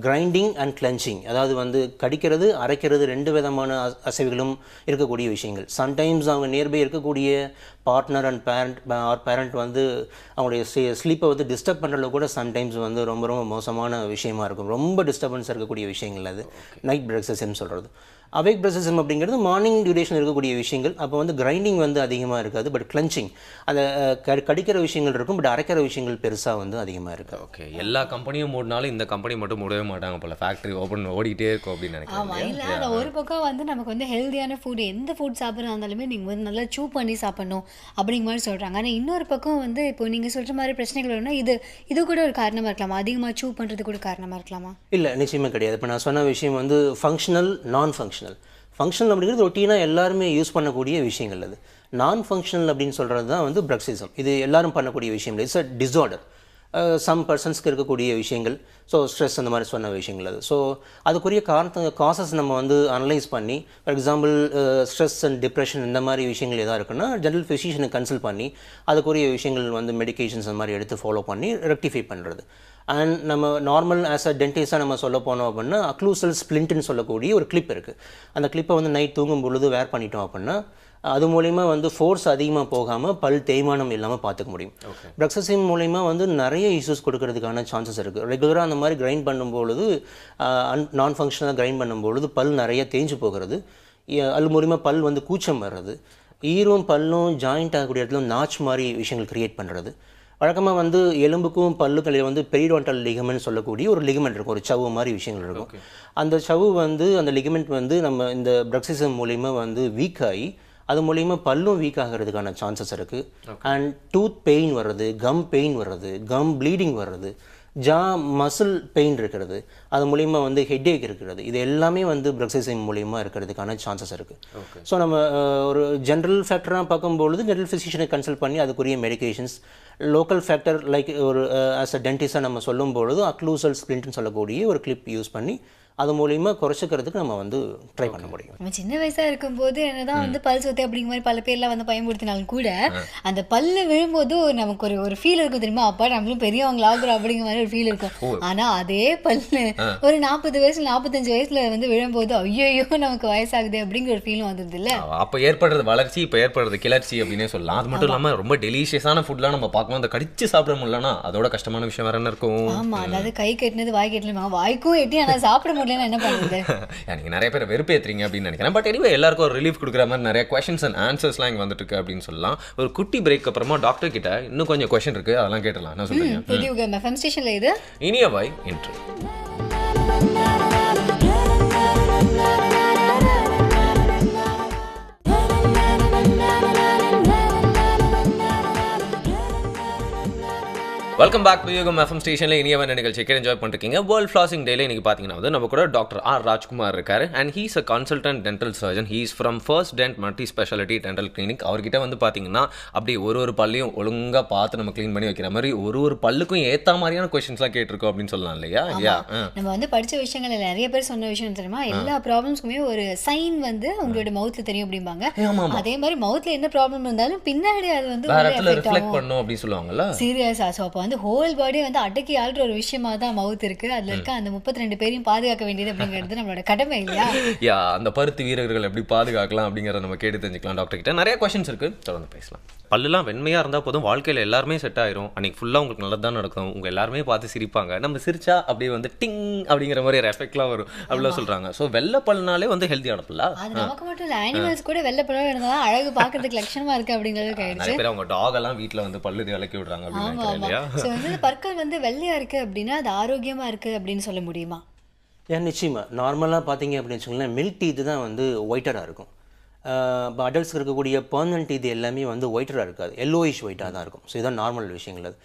கிரைண்டிங் அண்ட் கிளென்ச்சிங், அதாவது வந்து கடிக்கிறது அரைக்கிறது 2 விதமான அசைவுகளும் இருக்கக்கூடிய விஷயங்கள். சம்டைம்ஸ் அவங்க நியர்பை இருக்கக்கூடிய பார்ட்னர் அண்ட் பேரண்ட் வந்து அவங்களுடைய ஸ்லீப்பை வந்து டிஸ்டர்ப் பண்ணுறது கூட சம்டைம்ஸ் வந்து ரொம்ப ரொம்ப மோசமான விஷயமா இருக்கும். ரொம்ப டிஸ்டர்பன்ஸ் இருக்கக்கூடிய விஷயங்கள் அது நைட் பிரக்சிசம் சொல்கிறது. அவேக் பிரக்சிசம் அப்படிங்கிறது மார்னிங் டியூரேஷன் இருக்கக்கூடிய விஷயங்கள். அப்போ வந்து கிரைண்டிங் வந்து அதிகமாக இருக்காது, பட் கிளென்ச்சிங் அந்த கடிக்கிற விஷயங்கள் இருக்கும், பட் அரைக்கிற விஷயங்கள் பெருசாக வந்து அதிகமாக இருக்காது. ஓகே, எல்லா கம்பெனியும் மூடினாலும் இந்த கம்பெனி மட்டும் மூடவே மாட்டாங்க போல, ஃபேக்ட்ரி ஓப்பன் ஓடிட்டே இருக்கும் அப்படின்னு ஆமாம். நினைக்கிறேன். இல்லை அந்த ஒரு பக்கம் வந்து நமக்கு வந்து ஹெல்த்தியான ஃபுட், எந்த ஃபுட் சாப்பிட்றா இருந்தாலுமே நீங்கள் வந்து நல்லா சூ பண்ணி சாப்பிடணும் அப்படிங்கிற மாதிரி சொல்கிறாங்க. ஆனால் இன்னொரு பக்கம் வந்து இப்போ நீங்கள் சொல்கிற மாதிரி பிரச்சனைகள் வரும்னா இது கூட ஒரு காரணமாக இருக்கலாமா? அதிகமாக சூ பண்ணுறது கூட காரணமாக இருக்கலாமா? இல்லை, நிச்சயமாக கிடையாது. இப்போ நான் சொன்ன விஷயம் வந்து ஃபங்க்ஷனல், நான் ஃபங்க்ஷனல். ஃபங்க்ஷனல் அப்படிங்கிறது ரொட்டீனாக எல்லாருமே யூஸ் பண்ணக்கூடிய விஷயங்கள். அது நான் ஃபங்க்ஷனல் அப்படின்னு சொல்கிறது தான் வந்து பிரக்சிசம். இது எல்லாரும் பண்ணக்கூடிய விஷயம் இல்லை, இட்ஸ் அ டிஸார்டர். சம் பர்சன்ஸ்க்கு இருக்கக்கூடிய விஷயங்கள். ஸோ ஸ்ட்ரெஸ் அந்த மாதிரி சொன்ன விஷயங்கள் அது. ஸோ அதுக்குரிய காசஸ் நம்ம வந்து அனலைஸ் பண்ணி, for example stress and depression இந்த மாதிரி விஷயங்கள் எதாவது இருக்குன்னா ஜென்ரல் ஃபிசிஷியனை கன்சல்ட் பண்ணி அதுக்குரிய விஷயங்கள் வந்து மெடிகேஷன்ஸ் அந்த மாதிரி எடுத்து ஃபாலோ பண்ணி ரெக்டிஃபை பண்ணுறது. அண்ட் நம்ம நார்மல் ஆஸ் அ டென்டிஸ்டாக நம்ம சொல்ல போனோம் அப்படின்னா அக்ளூசல் ஸ்ப்ளிண்ட்னு சொல்லக்கூடிய ஒரு கிளிப் இருக்குது. அந்த கிளிப்பை வந்து நைட் தூங்கும் பொழுது வேர் பண்ணிட்டோம் அப்படின்னா அது மூலிமா வந்து ஃபோர்ஸ் அதிகமாக போகாமல் பல் தேய்மானம் இல்லாமல் பார்த்துக்க முடியும். பிரக்சிசம் மூலிமா வந்து நிறைய இஷ்யூஸ் கொடுக்கறதுக்கான சான்சஸ் இருக்குது. ரெகுலராக அந்த மாதிரி கிரைண்ட் பண்ணும்பொழுது நான் ஃபங்க்ஷனலாக கிரைண்ட் பண்ணும்பொழுது பல் நிறைய தேஞ்சு போகிறது. அது மூலிமா பல் வந்து கூச்சம் வர்றது, ஈரும் பல்லும் ஜாயிண்ட் ஆகக்கூடிய இடத்துல நாச் மாதிரி விஷயங்கள் க்ரியேட் பண்ணுறது. வழக்கமாக வந்து எலும்புக்கும் பல்லுக்களில் வந்து பெரிடோண்டல் லிகமெண்ட் சொல்லக்கூடிய ஒரு லிகமெண்ட் இருக்கும், ஒரு சவ்வு மாதிரி விஷயங்கள் இருக்கும். அந்த சவ்வு வந்து அந்த லிகமெண்ட் வந்து நம்ம இந்த பிரக்சிசம் மூலிமா வந்து வீக் ஆகி அது மூலிமா பல்லும் வீக் ஆகிறதுக்கான சான்சஸ் இருக்குது. அண்ட் டூத் பெயின் வர்றது, கம் பெயின் வர்றது, கம் ப்ளீடிங் வர்றது, ஜா மசில் பெயின் இருக்கிறது, அது மூலிமா வந்து ஹெட்ஏக் இருக்கிறது. இது எல்லாமே வந்து பிரக்சிசம் மூலிமா இருக்கிறதுக்கான சான்சஸ் இருக்குது. ஸோ நம்ம ஒரு ஜென்ரல் ஃபேக்டராக பார்க்கும்பொழுது ஜென்ரல் ஃபிசிஷியனை கன்சல்ட் பண்ணி அதுக்குரிய மெடிகேஷன்ஸ், லோக்கல் ஃபேக்டர் லைக் ஒரு ஆஸ் அ டென்டிஸ்டாக நம்ம சொல்லும்பொழுது அக்ளூசல் ஸ்ப்ளிண்ட்னு சொல்லக்கூடிய ஒரு கிளிப் யூஸ் பண்ணி அது மூலிமா குறைச்சிக்கிறதுக்கு நம்ம வந்து ட்ரை பண்ண முடியும். நம்ம சின்ன வயசாக இருக்கும்போது என்னதான் வந்து பல் சொத்து அப்படிங்கிற மாதிரி பல பேர்லாம் வந்து பயன்படுத்தினாலும் கூட அந்த பல்லு விழும்போது நமக்கு ஒரு ஃபீல் இருக்கும் தெரியுமா, அப்பா நம்மளும் பெரியவங்களா ஆகுறோம் அப்படிங்கிற மாதிரி ஒரு ஃபீல் இருக்கும். ஆனால் அதே பல்லு ஒரு 40 வயசுல 45 வயசுல வந்து விழும்போது ஐயோ நமக்கு வயசாகுது அப்படிங்கிற ஒரு ஃபீலும் வந்தது இல்லை. அப்போ ஏற்படுறது வளர்ச்சி, இப்போ ஏற்படுறது கிளர்ச்சி அப்படின்னே சொல்லலாம். அது மட்டும் இல்லாமல் ரொம்ப டெலிஷியஸான ஃபுட்லாம் நம்ம பார்க்கணும், அந்த கடிச்சு சாப்பிட முடியலன்னா அதோட கஷ்டமான விஷயம் வேற என்ன இருக்கும். ஆமா, அதாவது கை கட்டினது வாய் கட்டினது, வாய்க்கும் எட்டி ஆனால் சாப்பிட என்ன பண்ணுறது. நீங்க நிறைய பேர் வெறுப்பேத்துறீங்க அப்படின்னு நினைக்கிறேன். பட் எனிவே எல்லாருக்கும் ஒரு ரிலீஃப் கொடுக்குற மாதிரி நிறைய கொஸ்டின்ஸ் அண்ட் ஆன்சர்ஸ்லாம் இங்கே வந்துட்டு இருக்கு அப்படின்னு சொல்லலாம். ஒரு குட்டி பிரேக் அப்புறமா டாக்டர் கிட்ட இன்னும் கொஞ்சம் கொஸ்டின் இருக்கு, அதெல்லாம் கேட்டலாம். என்ன சொல்றீங்க? புதிய எஃப்எம் ஸ்டேஷன்ல இது இனியவாய் இன்று. வெல்கம் பேக் டு யுகம் எஃப்எம் ஸ்டேஷனில் இனியவன் நிகழ்ச்சி என்ஜாய் பண்ணிருக்கீங்க. வேர்ல்ட் ஃப்ளாசிங் டேல இன்னைக்கு பார்த்தீங்கன்னா வந்து நம்ம கூட டாக்டர் ஆர் ராஜ்குமார் இருக்காரு. And he's a consultant dental surgeon. He's from first tent multi speciality dental clinic. அவர்கிட்ட வந்து பார்த்தீங்கன்னா அப்படி ஒரு பல்லையும் ஒழுங்காக பார்த்து நம்ம க்ளீன் பண்ணி வைக்கிற மாதிரி ஒரு பல்லுக்கும் ஏற்ற மாதிரியான கொஸ்டின்ஸ்லாம் கேட்டிருக்கோம் அப்படின்னு சொல்லலாம் இல்லையா? நம்ம வந்து படித்த விஷயங்கள் நிறைய பேர் சொன்ன விஷயம் தெரியுமா, எல்லா ப்ராப்ளம்ஸ்க்குமே ஒரு சைன் வந்து உங்களோட மவுத்தில் தெரியும் அப்படிம்பாங்க. அதே மாதிரி மவுத்தில் என்ன ப்ராப்ளம் இருந்தாலும் பின்னாடி அது வந்து ரிஃப்ளெக்ட் பண்ணும் அப்படின்னு சொல்லுவாங்கல்ல. சீரியஸா. ஸோ அப்போ வந்து ஹோல் பாடி வந்து அடக்கி ஆள்ற ஒரு விஷயமா தான் மவுத் இருக்கு. அதுல இருக்க அந்த 32 பேரையும் பாதுகாக்க வேண்டியது அப்படிங்கிறது நம்மளோட கடமை இல்லையா? அந்த பருத்தி வீரர்கள் எப்படி பாதுகாக்கலாம் அப்படிங்கிறத நம்ம கேட்டு தெரிஞ்சுக்கலாம். டாக்டர் கிட்ட நிறைய கொஸ்டின்ஸ் இருக்கு, தொடர்ந்து பேசலாம். பல்லுலாம் வெண்மையாக இருந்தால் போதும், வாழ்க்கையில் எல்லாருமே செட் ஆயிரும், அன்றைக்கி ஃபுல்லாக உங்களுக்கு நல்லது தான் நடக்கும், உங்கள் எல்லாருமே பார்த்து சிரிப்பாங்க, நம்ம சிரிச்சா அப்படியே வந்து டிங் அப்படிங்கிற மாதிரி ஒரு எஃபெக்ட்லாம் வரும் அப்படிலாம் சொல்கிறாங்க. ஸோ வெள்ளை பல்லுனாலே வந்து ஹெல்த்தியான பல்லா? அது நமக்கு மட்டும் இல்லை, அனிமல்ஸ் கூட வெள்ளை பல்லும் இருந்தால் அழகு பார்க்கறதுக்கு லட்சணமாக இருக்குது அப்படிங்கிறது ஆயிடுச்சு. நிறைய பேர் அவங்க டாக் எல்லாம் வீட்டில் வந்து பல்லு விளக்கி விடுறாங்க அப்படின்னு. ஸோ வந்து பற்கள் வந்து வெள்ளையாக இருக்குது அப்படின்னா அது ஆரோக்கியமாக இருக்குது அப்படின்னு சொல்ல முடியுமா? ஏன் நிச்சயமாக. நார்மலாக பார்த்தீங்க அப்படின்னு வச்சுக்கோங்களேன், மில்க் டீத்து தான் வந்து ஒயிட்டராக இருக்கும். இப்போ அடல்ட்ஸ்க்கு இருக்கக்கூடிய பர்மனன்ட் டீத் எல்லாமே வந்து ஒயிட்டராக இருக்காது, எல்லோயிஷ் ஒயிட்டாக தான் இருக்கும். ஸோ இதுதான் நார்மல் விஷயங்கள்.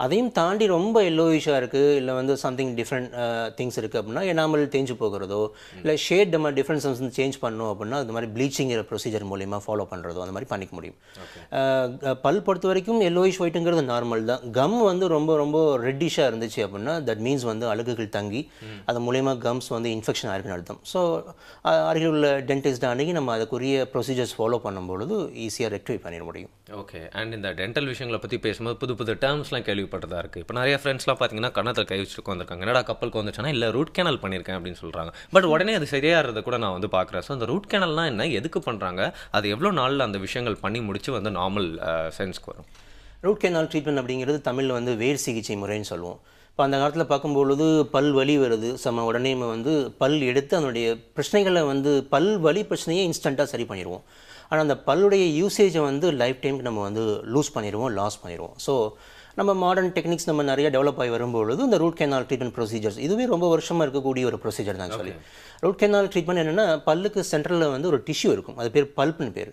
அதையும் தாண்டி ரொம்ப எல்லோயிஷாக இருக்குது, இல்லை வந்து சம்திங் டிஃப்ரெண்ட் திங்ஸ் இருக்குது அப்படின்னா எனாமல் தேஞ்சு போகிறதோ, இல்லை ஷேட் நம்ம டிஃப்ரென்சஸ் வந்து சேஞ்ச் பண்ணோம் அப்படின்னா அது மாதிரி ப்ளீச்சிங்கிற ப்ரொசீஜர் மூலிமா ஃபாலோ பண்ணுறதோ அந்த மாதிரி பண்ணிக்க முடியும். பல் பொறுத்த வரைக்கும் எல்லோயிஷ் ஒயிட்டுங்கிறது நார்மல் தான். கம் வந்து ரொம்ப ரொம்ப ரெட்டிஷாக இருந்துச்சு அப்படின்னா தட் மீன்ஸ் வந்து அழுகுகள் தங்கி அது மூலயமா கம்ஸ் வந்து இன்ஃபெக்ஷன் ஆயிருக்குன்னு அர்த்தம். ஸோ அருகில் உள்ள டென்டிஸ்ட் அன்றைக்கி நம்ம அதுக்குரிய ப்ரொசீஜர்ஸ் ஃபாலோ பண்ணும்பொழுது ஈஸியாக ரெக்டிஃபை பண்ணிட முடியும். ஓகே. அண்ட் இந்த டென்டல் விஷயங்களை பற்றி பேசும்போது புது புது டேர்ம்ஸ்லாம் கேள்விப்பட்டதாக இருக்குது. இப்போ நிறைய ஃப்ரெண்ட்ஸ்லாம் பார்த்தீங்கன்னா கன்னத்தில் கை வச்சுட்டு வந்திருக்காங்க, என்னடா கப்பலுக்கு வந்துச்சுன்னா இல்லை ரூட் கேனல் பண்ணியிருக்கேன் அப்படின்னு சொல்கிறாங்க. பட் உடனே அது சரியாகிறத கூட நான் வந்து பார்க்குறேன். ஸோ அந்த ரூட் கேனல்னால் என்ன, எதுக்கு பண்ணுறாங்க, அது எவ்வளோ நாளில் அந்த விஷயங்கள் பண்ணி முடிச்சு வந்து நார்மல் சென்ஸ்க்கு வரும்? ரூட் கேனால் ட்ரீட்மெண்ட் அப்படிங்கிறது தமிழில் வந்து வேர் சிகிச்சை முறைன்னு சொல்லுவோம். இப்போ அந்த காலத்தில் பார்க்கும்பொழுது பல் வலி வருது, உடனே வந்து பல் எடுத்து அதனுடைய பிரச்சனைகளை வந்து பல் வலி பிரச்சனையே இன்ஸ்டண்ட்டாக சரி பண்ணிடுவோம். ஆனால் அந்த பல்லுடைய யூசேஜை வந்து லைஃப் டைமுக்கு நம்ம வந்து லாஸ் பண்ணிடுவோம். ஸோ நம்ம மாடர்ன் டெக்னிக்ஸ் நம்ம நிறைய டெவலப் ஆகி வரும்பொழுது இந்த ரூட் கேனால் ட்ரீட்மெண்ட் ப்ரொசீஜர்ஸ் இதுவே ரொம்ப வருஷமாக இருக்கக்கூடிய ஒரு ப்ரொசீஜர் தான். சொல்லி ரூட் கேனால் ட்ரீட்மெண்ட் என்னென்னா பல்லுக்கு சென்டரில் வந்து ஒரு டிஷ்யூ இருக்கும், அது பேர் பல்ப்னு பேர்.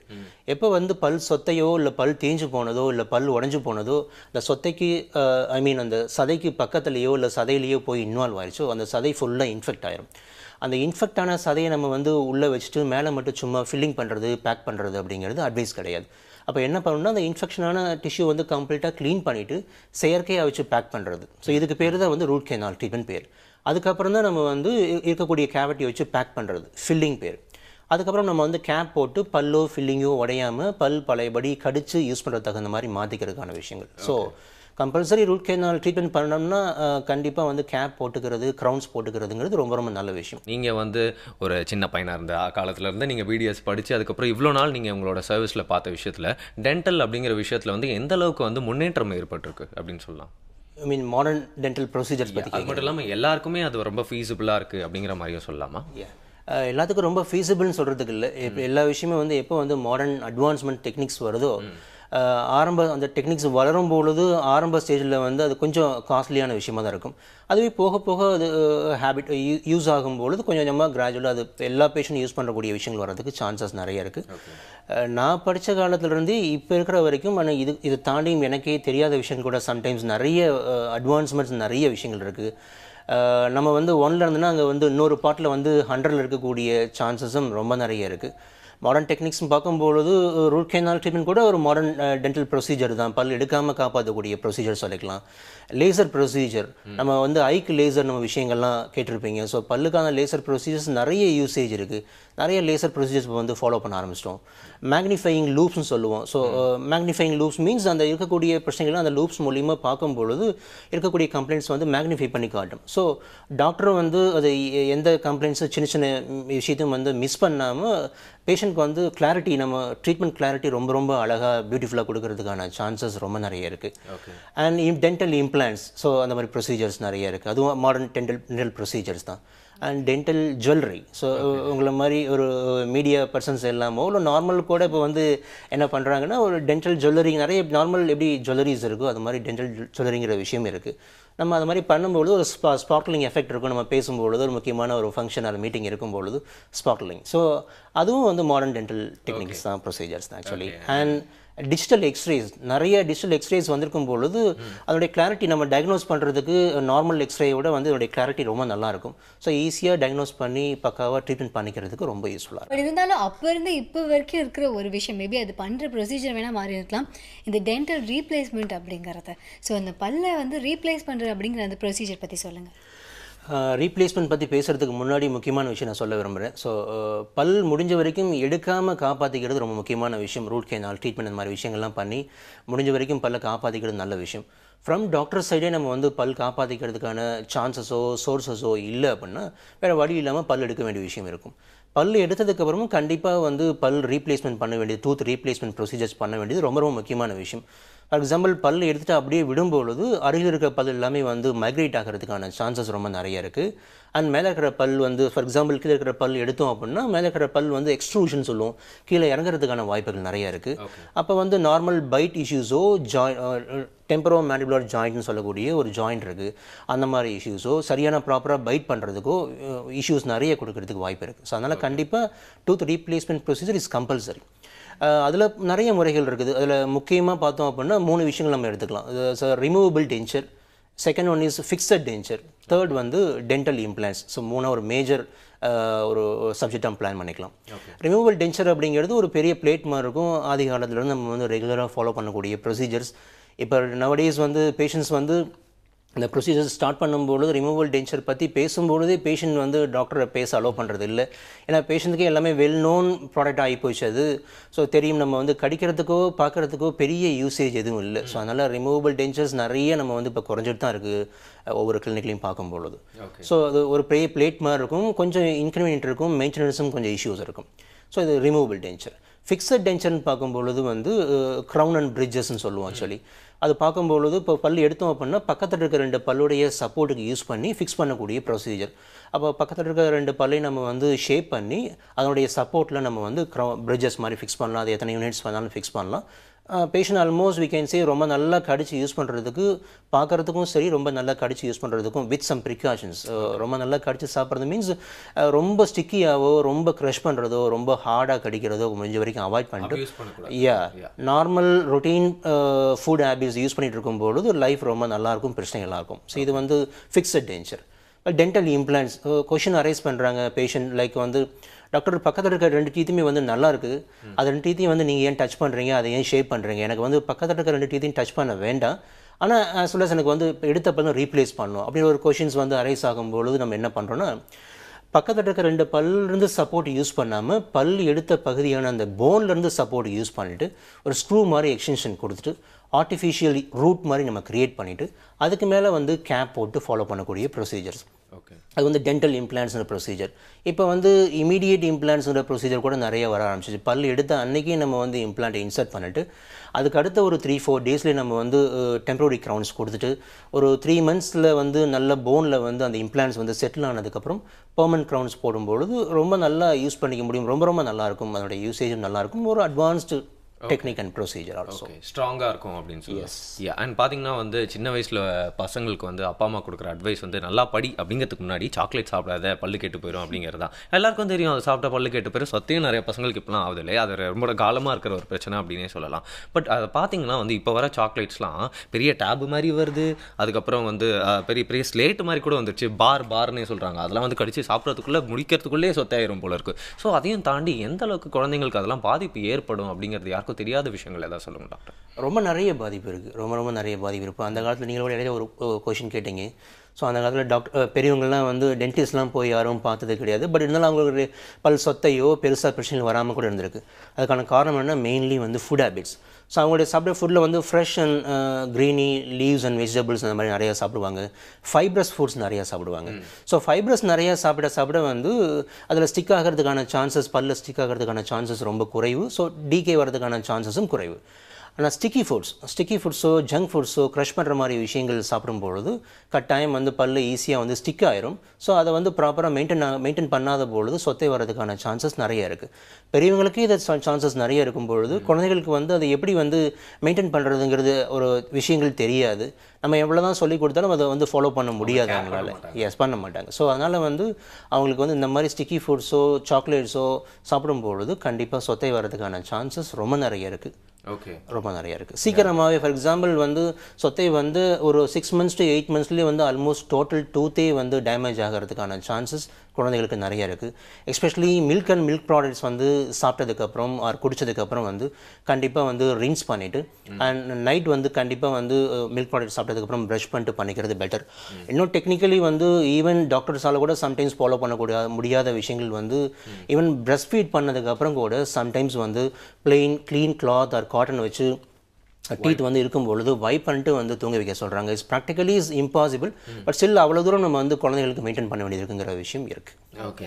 எப்போ வந்து பல் சொத்தையோ இல்லை பல் தேஞ்சு போனதோ இல்லை பல் உடஞ்சி போனதோ அந்த சொத்தைக்கு அந்த சதைக்கு பக்கத்துலேயோ இல்லை சதையிலையோ போய் இன்வால்வ் ஆயிடுச்சோ அந்த சதை ஃபுல்லாக இன்ஃபெக்ட் ஆயிரும். அந்த இன்ஃபெக்டான சதையை நம்ம வந்து உள்ளே வச்சுட்டு மேலே மட்டும் சும்மா ஃபில்லிங் பண்ணுறது பேக் பண்ணுறது அப்படிங்கிறது அட்வைஸ் கிடையாது. அப்போ என்ன பண்ணணும்னா அந்த இன்ஃபெக்ஷனான டிஷ்யூ வந்து கம்ப்ளீட்டாக க்ளீன் பண்ணிவிட்டு செயற்கையாக வச்சு பேக் பண்ணுறது. ஸோ இதுக்கு பேர் தான் வந்து ரூட் கேனால் ட்ரீட்மெண்ட் பேர். அதுக்கப்புறம் தான் நம்ம வந்து இருக்கக்கூடிய கேவிட்டி வச்சு பேக் பண்ணுறது ஃபில்லிங் பேர். அதுக்கப்புறம் நம்ம வந்து கேப் போட்டு பல்லோ ஃபில்லிங்கோ உடையாமல் பல் பழையபடி கடிச்சு யூஸ் பண்ணுறது தகுந்த மாதிரி மாற்றிக்கிறதுக்கான விஷயங்கள். So compulsory root canal treatment பண்ணோம்னா கண்டிப்பாக வந்து கேப் போட்டுக்கிறது, க்ரௌன்ஸ் போட்டுக்கிறதுங்கிறது ரொம்ப ரொம்ப நல்ல விஷயம். நீங்கள் வந்து ஒரு சின்ன பையனாக இருந்த காலத்துலேருந்து நீங்கள் பிடிஎஸ் படித்து அதுக்கப்புறம் இவ்வளோ நாள் நீங்கள் உங்களோட சர்வீஸில் பார்த்த விஷயத்தில் டென்டல் அப்படிங்கிற விஷயத்தில் வந்து எந்த அளவுக்கு வந்து முன்னேற்றம் ஏற்பட்டிருக்கு அப்படின்னு சொல்லலாம்? மாடர்ன் டென்டல் ப்ரொசீஜர்ஸ் பற்றி அது மட்டும் இல்லாமல் எல்லாருக்குமே அது ரொம்ப ஃபீஸிபிளாக இருக்குது அப்படிங்கிற மாதிரியும் சொல்லலாமா? எல்லாத்துக்கும் ரொம்ப ஃபீஸிபிள்னு சொல்கிறதுக்கு இல்லை. இப்போ எல்லா விஷயமே வந்து எப்போ வந்து மாடர்ன் அட்வான்ஸ்மெண்ட் டெக்னிக்ஸ் வருதோ அந்த டெக்னிக்ஸ் வளரும் பொழுது ஆரம்ப ஸ்டேஜில் வந்து அது கொஞ்சம் காஸ்ட்லியான விஷயமாக தான் இருக்கும். அதுவே போக போக அது ஹேபிட் யூஸ் ஆகும்பொழுது கொஞ்சம் கொஞ்சமாக கிராஜுவலாக அது எல்லா பேஷண்ட்டும் யூஸ் பண்ணக்கூடிய விஷயங்கள் வர்றதுக்கு சான்சஸ் நிறைய இருக்குது. நான் படித்த காலத்துலேருந்து இப்போ இருக்கிற வரைக்கும் ஆனால் இது தாண்டியும் எனக்கே தெரியாத விஷயம் கூட சம்டைம்ஸ் நிறைய அட்வான்ஸ்மெண்ட்ஸ் நிறைய விஷயங்கள் இருக்குது. நம்ம வந்து 1ல் இருந்துன்னா அங்கே வந்து இன்னொரு பாட்டில் வந்து 100ல் இருக்கக்கூடிய சான்சஸும் ரொம்ப நிறைய இருக்குது. மாடர்ன் டெக்னிக்ஸ்னு பார்க்கும்பொழுது ரூட் கேனால் ட்ரீட்மெண்ட் கூட ஒரு மாடர்ன் டென்டல் ப்ரொசீஜர் தான். பல் எடுக்காமல் காப்பாற்றக்கூடிய ப்ரொசீஜர் சொல்லிக்கலாம். லேசர் ப்ரொசீஜர் நம்ம வந்து ஐக்கு லேசர் நம்ம விஷயங்கள்லாம் கேட்டிருப்பீங்க. ஸோ பல்லுக்கான லேசர் ப்ரொசீஜர்ஸ் நிறைய யூசேஜ் இருக்குது. நிறைய லேசர் ப்ரொசீஜர்ஸ் வந்து ஃபாலோ பண்ண ஆரம்பிச்சிட்டோம். மேக்னிஃபையிங் லூப்ஸ்னு சொல்லுவோம். ஸோ மேக்னிஃபையிங் லூப்ஸ் மீன்ஸ் அந்த இருக்கக்கூடிய பிரச்சனைகள்லாம் அந்த லூப்ஸ் மூலிமா பார்க்கும்பொழுது இருக்கக்கூடிய கம்ப்ளைண்ட்ஸ் வந்து மேக்னிஃபை பண்ணி காட்டும். ஸோ டாக்டர் வந்து அது எந்த கம்ப்ளைண்ட்ஸும் சின்ன சின்ன விஷயத்தையும் வந்து மிஸ் பண்ணாமல் பேஷண்ட்க்கு வந்து கிளாரிட்டி நம்ம ட்ரீட்மெண்ட் கிளாரிட்டி ரொம்ப ரொம்ப அழகாக பியூட்டிஃபுல்லாக கொடுக்கறதுக்கான சான்சஸ் ரொம்ப நிறைய இருக்குது. அண்ட் டென்டல் இம்ப்ளான்ட்ஸ் ஸோ அந்த மாதிரி ப்ரொசீஜர்ஸ் நிறைய இருக்குது. அதுவும் மாடர்ன் டென்டல் ப்ரொசீஜர்ஸ் தான். அண்ட் டென்டல் ஜுவல்லரி ஸோ உங்களை மாதிரி ஒரு மீடியா பர்சன்ஸ் எல்லாமோ இல்லை நார்மல் கூட இப்போ வந்து என்ன பண்ணுறாங்கன்னா ஒரு டென்டல் ஜுவல்லரி நிறைய நார்மல் எப்படி ஜுவல்லரிஸ் இருக்கோ அது மாதிரி டென்டல் ஜுவல்லரிங்கிற விஷயம் இருக்குது. நம்ம அது மாதிரி பண்ணும்பொழுது ஒரு ஸ்பார்க்லிங் எஃபெக்ட் இருக்கும். நம்ம பேசும்பொழுது ஒரு முக்கியமான ஒரு ஃபங்க்ஷன் அது மீட்டிங் இருக்கும்பொழுது ஸ்பார்க்லிங். ஸோ அதுவும் வந்து மாடர்ன் டென்டல் டெக்னிக்ஸ் தான், ப்ரொசீஜர்ஸ் தான் ஆக்சுவலி. அண்ட் டிஜிட்டல் எக்ஸ்ரேஸ் நிறைய டிஜிட்டல் எக்ஸ்ரேஸ் வந்திருக்கும் பொழுது அதோடைய கிளாரிட்டி நம்ம டயக்னோஸ் பண்ணுறதுக்கு நார்மல் எக்ஸ்ரேயோட வந்து அதோடைய கிளாரிட்டி ரொம்ப நல்லாயிருக்கும். ஸோ ஈஸியாக டயக்னோஸ் பண்ணி பக்காவாக ட்ரீட்மெண்ட் பண்ணிக்கிறதுக்கு ரொம்ப யூஸ்ஃபுல்லாக இருக்கும். இருந்தாலும் அப்போ இருந்து இப்போ வரைக்கும் இருக்கிற ஒரு விஷயம் மேபி அது பண்ணுற ப்ரொசீஜர் வேணால் மாறி இருக்கலாம், இந்த டென்டல் ரீப்ளேஸ்மெண்ட் அப்படிங்கிறத. ஸோ அந்த பல்லை வந்து ரீப்ளேஸ் பண்ணுறது அப்படிங்கிற அந்த ப்ரொசீஜர் பற்றி சொல்லுங்கள். ரீப்ளேஸ்மெண்ட் பற்றி பேசுகிறதுக்கு முன்னாடி முக்கியமான விஷயம் நான் சொல்ல விரும்புகிறேன். ஸோ பல் முடிஞ்ச வரைக்கும் எடுக்காமல் காப்பாற்றிக்கிறது ரொம்ப முக்கியமான விஷயம். ரூட் கேனால் ட்ரீட்மெண்ட் அந்த மாதிரி விஷயங்கள்லாம் பண்ணி முடிஞ்ச வரைக்கும் பல்லை காப்பாற்றிக்கிறது நல்ல விஷயம். ஃப்ரம் டாக்டர் சைடே நம்ம வந்து பல் காப்பாற்றிக்கிறதுக்கான சான்சஸோ சோர்ஸஸோ இல்லை அப்படின்னா வேறு வழி இல்லாமல் பல் எடுக்க வேண்டிய விஷயம் இருக்கும். பல் எடுத்ததுக்கப்புறமும் கண்டிப்பாக வந்து பல் ரீப்ளேஸ்மெண்ட் பண்ண வேண்டியது, டூத் ரீப்ளேஸ்மெண்ட் ப்ரொசீஜர்ஸ் பண்ண வேண்டியது ரொம்ப ரொம்ப முக்கியமான விஷயம். ஃபார் எக்ஸாம்பிள் பல் எடுத்துகிட்டு அப்படியே விடும்பொழுது அருகில் இருக்கிற பல் எல்லாமே வந்து மைக்ரேட் ஆகிறதுக்கான சான்சஸ் ரொம்ப நிறைய இருக்குது. அண்ட் மேலே இருக்கிற பல் வந்து ஃபார் எக்ஸாம்பிள் கீழே இருக்கிற பல் எடுத்தோம் அப்படின்னா மேலே இருக்கிற பல் வந்து எக்ஸ்ட்ரூஷன் சொல்லுவோம், கீழே இறங்குறதுக்கான வாய்ப்புகள் நிறைய இருக்குது. அப்போ வந்து நார்மல் பைட் இஷ்யூஸோ டெம்பரோ மேண்டிபுலர் ஜாயிண்ட்னு சொல்லக்கூடிய ஒரு ஜாயிண்ட் இருக்குது, அந்த மாதிரி இஷ்யூஸோ சரியான ப்ராப்பராக பைட் பண்ணுறதுக்கோ இஷ்யூஸ் நிறைய கொடுக்கறதுக்கு வாய்ப்பு இருக்குது. ஸோ அதனால் கண்டிப்பாக tooth replacement procedure is compulsory. அதில் நிறைய முறைகள் இருக்குது. அதில் முக்கியமாக பார்த்தோம் அப்படின்னா 3 விஷயங்கள் நம்ம எடுத்துக்கலாம். Removable denture, second one is fixed denture, third வந்து டென்டல் இம்ப்ளான்ஸ். ஸோ 3 ஒரு மேஜர் ஒரு சப்ஜெக்டாக பிளான் பண்ணிக்கலாம். ரிமூவபிள் டென்ச்சர் அப்படிங்கிறது ஒரு பெரிய பிளேட் மாதிரி இருக்கும். ஆதி காலத்துலேருந்து நம்ம வந்து ரெகுலராக ஃபாலோ பண்ணக்கூடிய ப்ரொசீஜர்ஸ். இப்போ நவடேஸ் வந்து பேஷண்ட்ஸ் வந்து இந்த ப்ரொசீஜர்ஸ் ஸ்டார்ட் பண்ணும்பொழுது ரிமூவல் டென்ச்சர் பற்றி பேசும்பொழுதே பேஷண்ட் வந்து டாக்டரை பேச அலோவ் பண்ணுறது இல்லை. ஏன்னா பேஷண்ட்டுக்கே எல்லாமே வெல் நோன் ப்ராடக்ட் ஆகி போச்சு அது. ஸோ தெரியும், நம்ம வந்து கடிக்கிறதுக்கோ பார்க்குறதுக்கோ பெரிய யூசேஜ் எதுவும் இல்லை. ஸோ அதனால் ரிமூவபிள் டென்ச்சர்ஸ் நிறைய நம்ம வந்து இப்போ குறைஞ்சிட்டு தான் இருக்குது ஒவ்வொரு கிளினிக்லையும் பார்க்கும்பொழுது. ஸோ அது ஒரு பெரிய பிளேட் மாதிரி இருக்கும், கொஞ்சம் இன்கன்வீனியன்ட் இருக்கும், மெயின்டெனன்ஸும் கொஞ்சம் இஷ்யூஸ் இருக்கும். ஸோ இது ரிமூவபிள் டென்ச்சர். ஃபிக்ஸட் டென்ச்சர்னு பார்க்கும்பொழுது வந்து க்ரௌன் அண்ட் பிரிட்ஜஸ்ன்னு சொல்லுவோம் ஆக்சுவலி. அது பார்க்கும்பொழுது இப்போ பல் எடுத்தோம் அப்படின்னா பக்கத்தில் இருக்க 2 பல்லுடைய சப்போர்ட்டுக்கு யூஸ் பண்ணி ஃபிக்ஸ் பண்ணக்கூடிய ப்ரொசீஜர். அப்போ பக்கத்தில் இருக்க 2 பல்லையும் நம்ம வந்து ஷேப் பண்ணி அதனுடைய சப்போர்ட்டில் நம்ம வந்து பிரிட்ஜஸ் மாதிரி ஃபிக்ஸ் பண்ணலாம். அது எத்தனை யூனிட்ஸ் வேணாலும் ஃபிக்ஸ் பண்ணலாம். Patient almost we can say ரொம்ப நல்லா கடிச்சு யூஸ் பண்ணுறதுக்கு, பார்க்குறதுக்கும் சரி ரொம்ப நல்லா கடிச்சு யூஸ் பண்ணுறதுக்கும் வித் சம் ப்ரிகாஷன்ஸ். ரொம்ப நல்லா கடிச்சு சாப்பிட்றது மீன்ஸ் ரொம்ப ஸ்டிக்கியாவோ ரொம்ப க்ரஷ் பண்ணுறதோ ரொம்ப ஹார்டாக கடிக்கிறதோ முடிஞ்ச வரைக்கும் அவாய்ட் பண்ணிட்டு normal routine food habits use பண்ணிட்டு இருக்கும்பொழுது லைஃப் ரொம்ப நல்லாயிருக்கும், பிரச்சனை நல்லாயிருக்கும். ஸோ இது வந்து fixed denture. Dental implants question arise பண்ணுறாங்க பேஷண்ட், லைக் வந்து டாக்டர் பக்கத்தில் இருக்க 2 டீத்துமே வந்து நல்லா இருக்குது, அது 2 டீத்தையும் வந்து நீங்கள் ஏன் டச் பண்ணுறீங்க, அதை ஏன் ஷேப் பண்ணுறீங்க, எனக்கு வந்து பக்கத்தில் இருக்க 2 டீத்தையும் டச் பண்ண வேண்டாம், ஆனால் ஆஸ் வெல் அஸ் எனக்கு வந்து எடுத்த பல்லும் ரீப்ளேஸ் பண்ணணும் அப்படின்னு ஒரு கொஷின்ஸ் வந்து அரைஸ் ஆகும்பொழுது நம்ம என்ன பண்ணுறோன்னா, பக்கத்தில் இருக்க 2 பல்லிருந்து சப்போர்ட் யூஸ் பண்ணாமல் பல் எடுத்த பகுதியான அந்த போன்லேருந்து சப்போர்ட் யூஸ் பண்ணிவிட்டு ஒரு ஸ்க்ரூ மாதிரி எக்ஸ்டென்ஷன் கொடுத்துட்டு ஆர்டிஃபிஷியல் ரூட் மாதிரி நம்ம க்ரியேட் பண்ணிவிட்டு அதுக்கு மேலே வந்து கேப் போட்டு ஃபாலோ பண்ணக்கூடிய ப்ரொசீஜர்ஸ். அது வந்து டென்டல் இம்ப்ளான்ட்ஸ்ன்ற ப்ரொசீஜர். இப்போ வந்து இமீடியட் இம்ப்ளான்ட்ஸ்ன்ற ப்ரொசீஜர் கூட நிறைய வர ஆரம்பிச்சிச்சு. பல் எடுத்த அன்றைக்கே நம்ம வந்து இம்ப்ளான்ட்டை இன்சர்ட் பண்ணிட்டு அதுக்கு அடுத்த ஒரு 3-4 டேஸ்லேயே நம்ம வந்து டெம்பரரி க்ரௌன்ஸ் கொடுத்துட்டு ஒரு 3 மந்த்ஸில் வந்து நல்ல போனில் வந்து அந்த இம்ப்ளான்ட்ஸ் வந்து செட்டில் ஆனதுக்கப்புறம் பெர்மனன்ட் க்ரௌன்ஸ் போடும்பொழுது ரொம்ப நல்லா யூஸ் பண்ணிக்க முடியும். ரொம்ப நல்லாயிருக்கும், அதோடைய யூசேஜும் நல்லாயிருக்கும். ஒரு advanced technique and procedure also ஸ்ட்ராங்காக இருக்கும் அப்படின்னு சொல்லி. அண்ட் பார்த்தீங்கன்னா வந்து சின்ன வயசில் பசங்களுக்கு வந்து அப்பா அம்மா கொடுக்குற அட்வைஸ் வந்து நல்லா படி அப்படிங்கிறதுக்கு முன்னாடி சாக்லேட் சாப்பிடாத பல்லு கெட்டு போயிடும் அப்படிங்கிறது தான் எல்லாருக்கும் தெரியும். அது சாப்பிட்டா பல்லு கெட்டு போயிடும், சொத்தையும் நிறைய பசங்களுக்கு இப்போலாம் ஆகுது இல்லையா, அது ரொம்ப காலமாக இருக்கிற ஒரு பிரச்சனை அப்படின்னே சொல்லலாம். பட் அதை பார்த்தீங்கன்னா வந்து இப்போ வர சாக்லேட்ஸ்லாம் பெரிய டேபு மாதிரி வருது, அதுக்கப்புறம் வந்து பெரிய பெரிய ஸ்லேட்டு மாதிரி கூட வந்துருச்சு, பார்னே சொல்கிறாங்க. அதெல்லாம் வந்து கடிச்சு சாப்பிட்றதுக்குள்ளே முடிக்கிறதுக்குள்ளே சொத்தாயிரும் போல இருக்குது. ஸோ அதையும் தாண்டி எந்த அளவுக்கு குழந்தைங்களுக்கு அதெல்லாம் பாதிப்பு ஏற்படும் அப்படிங்கிறது யாருக்கும் தெரியாத விஷயங்கள் ஏதாவது சொல்லுங்க டாக்டர். ரொம்ப நிறைய பாதிப்பு இருக்குது, ரொம்ப நிறைய பாதிப்பு இருக்குது. அந்த காலத்தில் நீங்களோட இடையில ஒரு கொஷின் கேட்டீங்க. ஸோ அந்த காலத்தில் டாக்டர் பெரியவங்கள்லாம் வந்து டென்டிஸ்ட்லாம் போய் யாரும் பார்த்தது கிடையாது. பட் இருந்தாலும் அவங்களுக்கு பல் சொத்தையோ பெருசாக பிரச்சனைகள் வராமல் கூட இருந்திருக்கு. அதுக்கான காரணம் என்ன, மெயின்லி வந்து ஃபுட் ஹேபிட்ஸ். ஸோ அவங்களுடைய சாப்பிட்ற ஃபுட்டில் வந்து fresh and greeny leaves and vegetables அந்த மாதிரி நிறையா சாப்பிடுவாங்க. ஃபைப்ரஸ் ஃபுட்ஸ் நிறையா சாப்பிடுவாங்க. ஸோ ஃபைப்ரஸ் நிறையா சாப்பிட வந்து அதில் ஸ்டிக் ஆகிறதுக்கான சான்சஸ், பல்ல ஸ்டிக் ஆகிறதுக்கான சான்சஸ் ரொம்ப குறைவு. ஸோ டிகே வரதுக்கான சான்சஸும் குறைவு. ஆனால் ஸ்டிக்கி ஃபுட்ஸோ ஜங்க் ஃபுட்ஸோ க்ரஷ் பண்ணுற மாதிரி விஷயங்கள் சாப்பிடும்பொழுது கட்டாயம் வந்து பல்லு ஈஸியாக வந்து ஸ்டிக் ஆயிரும். ஸோ அதை வந்து ப்ராப்பராக மெயின்டைன் பண்ணாத பொழுது சொத்தை வரதுக்கான சான்சஸ் நிறைய இருக்குது. பெரியவங்களுக்கு இதை சான்சஸ் நிறைய இருக்கும் பொழுது குழந்தைகளுக்கு வந்து அதை எப்படி வந்து மெயின்டைன் பண்ணுறதுங்கிறது ஒரு விஷயங்கள் தெரியாது. நம்ம எவ்வளோ தான் சொல்லி கொடுத்தாலும் அதை வந்து ஃபாலோ பண்ண முடியாது அவங்களால. பண்ண மாட்டாங்க. ஸோ அதனால் வந்து அவங்களுக்கு வந்து இந்த மாதிரி ஸ்டிக்கி ஃபுட்ஸோ சாக்லேட்ஸோ சாப்பிடும்பொழுது கண்டிப்பாக சொத்தை வரதுக்கான சான்சஸ் ரொம்ப நிறைய இருக்குது. ரொம்ப நிறையா இருக்குது. சீக்கிரமாகவே ஃபார் எக்ஸாம்பிள் வந்து சொத்தை வந்து ஒரு 6 months to 8 monthsலேயே வந்து ஆல்மோஸ்ட் டோட்டல் டூத்தே வந்து டேமேஜ் ஆகிறதுக்கான சான்சஸ் குழந்தைகளுக்கு நிறைய இருக்குது. Especially milk and milk products வந்து சாப்பிட்டதுக்கப்புறம் ஆர் குடித்ததுக்கப்புறம் வந்து கண்டிப்பாக வந்து ரின்ஸ் பண்ணிவிட்டு அண்ட் நைட் வந்து கண்டிப்பாக வந்து மில்க் ப்ராடக்ட் சாப்பிட்டதுக்கப்புறம் ப்ரஷ் பண்ணிட்டு பண்ணிக்கிறது பெட்டர். இன்னும் டெக்னிக்கலி வந்து ஈவன் டாக்டர்ஸால் கூட சம்டைம்ஸ் ஃபாலோ முடியாத விஷயங்கள் வந்து ஈவன் பிரஸ்ட் ஃபீட் பண்ணதுக்கப்புறம் கூட சம்டைம்ஸ் வந்து plain clean cloth or cotton வச்சு டீத் வந்து இருக்கும் பொழுது வைப் பண்ணிட்டு வந்து தூங்க வைக்க சொல்கிறாங்க. It's practically is impossible. But still அவ்வளோ தூரம் நம்ம வந்து குழந்தைகளுக்கு மெயின்டைன் பண்ண வேண்டியது இருக்குங்கிற விஷயம் இருக்குது.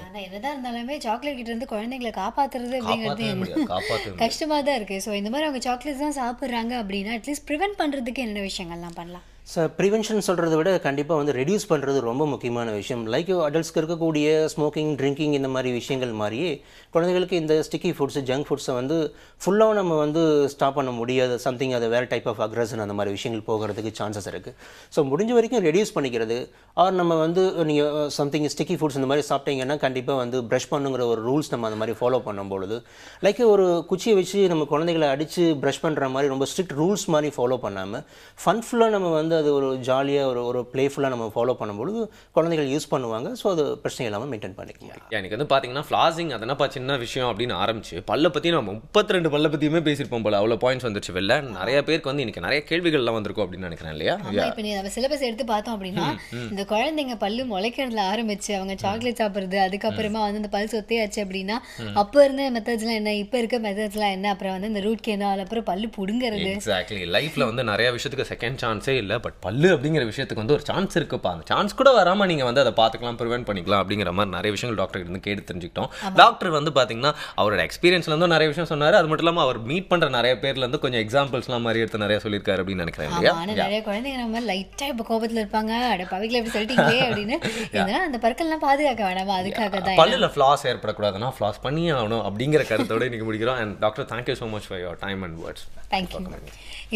ஆனால் என்னதான் இருந்தாலுமே சாக்லேட் கிட்ட இருந்து குழந்தைங்களை காப்பாற்றுறது அப்படிங்கிறது கஷ்டமாக தான் இருக்குது. ஸோ இந்த மாதிரி அவங்க சாக்லேட்ஸ் தான் சாப்பிட்றாங்க அப்படின்னா அட்லீஸ்ட் ப்ரிவென்ட் பண்ணுறதுக்கு என்னென்ன விஷயங்கள்லாம் பண்ணலாம்? சார் ப்ரிவென்ஷன் சொல்கிறத விட கண்டிப்பாக வந்து ரெடியூஸ் பண்ணுறது ரொம்ப முக்கியமான விஷயம். லைக் அடல்ட்ஸ்க்கு இருக்கக்கூடிய ஸ்மோக்கிங், ட்ரிங்கிங் இந்த மாதிரி விஷயங்கள் மாதிரியே குழந்தைகளுக்கு இந்த ஸ்டிக்கி ஃபுட்ஸு, ஜங்க் ஃபுட்ஸை வந்து ஃபுல்லாக நம்ம வந்து ஸ்டாப் பண்ண முடியாது. சம்திங் அது வேறு டைப் ஆஃப் அக்ரஷன் அந்த மாதிரி விஷயங்கள் போகிறதுக்கு சான்சஸ் இருக்குது. ஸோ முடிஞ்ச வரைக்கும் ரெடியூஸ் பண்ணிக்கிறது. ஆர் நம்ம வந்து நீங்கள் சம்திங் ஸ்டிக்கி ஃபுட்ஸ் இந்த மாதிரி சாப்பிட்டீங்கன்னா கண்டிப்பாக வந்து ப்ரஷ் பண்ணுங்கிற ஒரு ரூல்ஸ் நம்ம அந்த மாதிரி ஃபாலோ பண்ணும்பொழுது, லைக் ஒரு குச்சியை வச்சு நம்ம குழந்தைகளை அடித்து ப்ரஷ் பண்ணுற மாதிரி ரொம்ப ஸ்ட்ரிக்ட் ரூல்ஸ் மாதிரி ஃபாலோ பண்ணாமல் ஃபன்ஃபுல்லாக நம்ம வந்து அது ஒரு ஜாலியாக ஒரு ப்ளேஃபுல்லாக நம்ம ஃபாலோ பண்ணும்பொழுது குழந்தைகள் யூஸ் பண்ணுவாங்க. ஸோ அது பிரச்சனை இல்லாமல் மெயின்டைன் பண்ணிக்க முடியும். எனக்கு வந்து பார்த்தீங்கன்னா ஃப்ளாசிங் அதனப்பா சின்ன விஷயம் அப்படின்னு ஆரம்பிச்சு பல்லை பற்றி நம்ம 32 பல்லை பற்றியுமே பேசியிருப்போம் போல. அவ்வளோ பாயிண்ட்ஸ் வந்துச்சு வெளில. நிறைய பேருக்கு வந்து இன்னைக்கு நிறைய கேள்விகள்லாம் வந்திருக்கும் அப்படின்னு நினைக்கிறேன் இல்லையா? இப்போ நம்ம சிலபஸ் எடுத்து பார்த்தோம் அப்படின்னா இந்த குழந்தைங்க பல்லு முளைக்கிறதுல ஆரம்பிச்சு அவங்க சாக்லேட் சாப்பிட்றது, அதுக்கப்புறமா வந்து இந்த பல் சொத்தையாச்சு அப்படின்னா அப்போ இருந்த மெத்தட்ஸ்லாம் என்ன, இப்போ இருக்க மெத்தட்ஸ்லாம் என்ன, அப்புறம் வந்து இந்த ரூட் கேனால், அப்புறம் பல்லு புடுங்கிறது. எக்ஸாக்ட்லி. லைஃப்ல வந்து நிறைய விஷயத்துக்கு செகண்ட் சான்ஸே இல்லை. பட் பல்லு அப்படிங்கிற விஷயத்துக்கு வந்து ஒரு சான்ஸ் இருக்குப்பா. அந்த சான்ஸ் கூட வராமல் நீங்கள் வந்து அதை பார்த்துக்கலாம், ப்ரிவென்ட் பண்ணிக்கலாம் அப்படிங்கிற மாதிரி நிறைய விஷயங்கள் டாக்டர் இருந்து கேட்டு தெரிஞ்சுக்கிட்டோம். டாக்டர் வந்து பார்த்தீங்கன்னா அவரோட எக்ஸ்பீரியன்ஸ்லேருந்து நிறைய விஷயம் சொன்னார். அது மட்டும் இல்லாமல் அவர் மீட் பண்ணுற நிறைய பேர்லேருந்து கொஞ்சம் எக்ஸாம்பிள்ஸ்லாம் மாதிரி எடுத்து நிறைய சொல்லியிருக்காரு அப்படின்னு நினைக்கிறேன் இல்லையா? ஆனால் நிறைய குழந்தைங்க நம்ம லைட்டாக இப்போ கோபத்தில் இருப்பாங்க, அட பவிக்கில் எப்படி சொல்லிட்டீங்களே அப்படின்னு. இதனால் அந்த பற்கள்லாம் பாதுகாக்க வேணாமா, அதுக்காக தான். பல்லில் ஃப்ளாஸ் ஏற்படக்கூடாதுன்னா ஃப்ளாஸ் பண்ணியே ஆகணும் அப்படிங்கிற கருத்தோடு இன்னைக்கு முடிக்கிறோம். And doctor, thank you so much for your time and words. Thank you.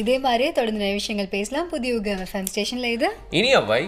இதே மாதிரி தொடர்ந்து நிறைய விஷயங்கள் பேசலாம் புதிய யுகம் FM ஸ்டேஷனில். இது இனிய வை.